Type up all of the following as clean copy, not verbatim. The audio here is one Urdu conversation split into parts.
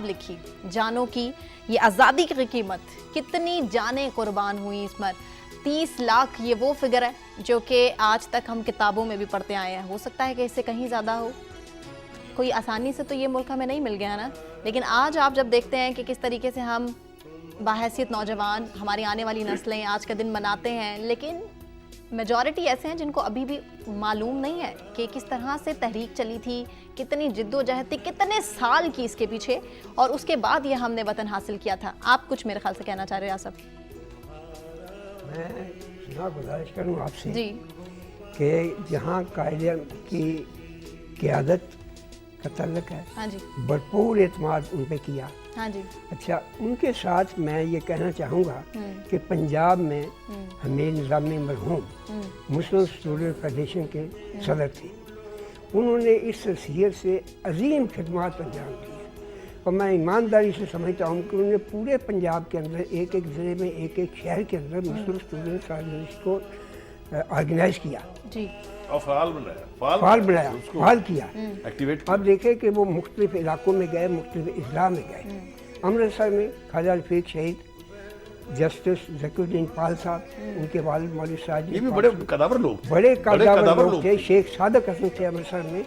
لکھی جانوں کی یہ آزادی کی قیمت، کتنی جانیں قربان ہوئی اس پر. 30 لاکھ یہ وہ فگر ہے جو کہ آج تک ہم کتابوں میں بھی پڑھتے آئے ہیں. ہو سکتا ہے کہ اس سے کہیں زیادہ ہو. کوئی آسانی سے تو یہ ملک ہمیں نہیں مل گیا نا. لیکن آج آپ جب دیکھتے ہیں کہ کس طریقے سے ہم باحیثیت نوجوان، ہماری آنے والی نسلیں آج کا دن مناتے ہیں، لیکن میجورٹی ایسے ہیں جن کو ابھی بھی معلوم نہیں ہے کہ کس طرح سے تحریک چلی تھی، کتنی جد و جہد تھی، کتنے سال کی اس کے پیچھے، اور اس کے بعد یہ ہم نے وطن حاصل کیا تھا. آپ کچھ میرے خیال سے کہنا چاہ رہے ہیں صاحب؟ میں گزارش کروں آپ سے جی کہ جہاں قائدین کی قیادت کا تعلق ہے، ہاں جی بھرپور اعتماد ان پہ کیا. ہاں جی اچھا، ان کے ساتھ میں یہ کہنا چاہوں گا کہ پنجاب میں حمید نظامی مرحوم مسلم اسٹوڈنٹ فیڈریشن کے صدر تھے. انہوں نے اس حیثیت سے عظیم خدمات انجام دی ہیں، اور میں ایمانداری سے سمجھتا ہوں کہ انہوں نے پورے پنجاب کے اندر ایک ایک ضلع میں ایک ایک شہر کے اندر مسلم اسٹوڈنٹ فیڈریشن کو آرگنائز کیا جی اور فعال بنایا، فعال کیا. ایکٹیویٹ. اب دیکھیں کہ وہ مختلف علاقوں میں گئے، مختلف اضلاع میں گئے. امرتسر میں خواجہ رفیق شہید، جسٹس ذکی الدین پال صاحب، ان کے والد مولوی ساجد، یہ بھی بڑے قداور لوگ، بڑے قداور لوگ تھے. شیخ صادق حسن تھے امرتسر میں.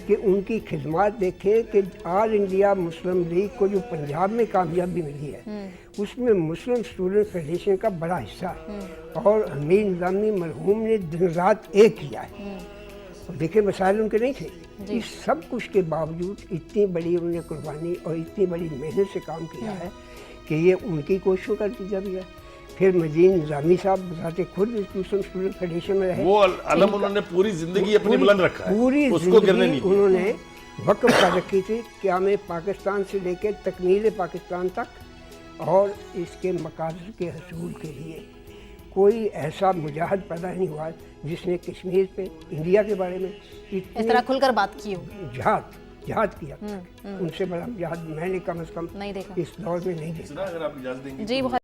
کہ ان کی خدمات دیکھیں کہ آل انڈیا مسلم لیگ کو جو پنجاب میں کامیابی ملی ہے اس میں مسلم اسٹوڈنٹ فیڈریشن کا بڑا حصہ ہے، اور حمید نظامی مرحوم نے دن رات ایک کیا ہے. دیکھیں مسائل ان کے نہیں تھے. اس سب کچھ کے باوجود اتنی بڑی انہوں نے قربانی اور اتنی بڑی محنت سے کام کیا ہے کہ یہ ان کی کوششوں کا نتیجہ بھی ہے. پھر مزید نظامی صاحب بذات خود مسلم اسٹوڈنٹ فیڈریشن میں رہے. وہ علم انہوں نے پوری زندگی اپنی بلند رکھا ہے، پوری اس کو گرنے زندگی نہیں دیا. انہوں نے وقف کر رکھی تھی قیام پاکستان سے لے کے تکمیل پاکستان تک، اور اس کے مقاصد کے حصول کے لیے کوئی ایسا مجاہد پیدا نہیں ہوا جس نے کشمیر پہ انڈیا کے بارے میں اس طرح کھل کر بات کی ہو. جہاد کیا. ان سے بڑا جہاد میں نے کم از کم نہیں دیکھا اس دور میں نہیں دیکھا. اگر آپ اجازت دیں گے جی. بہت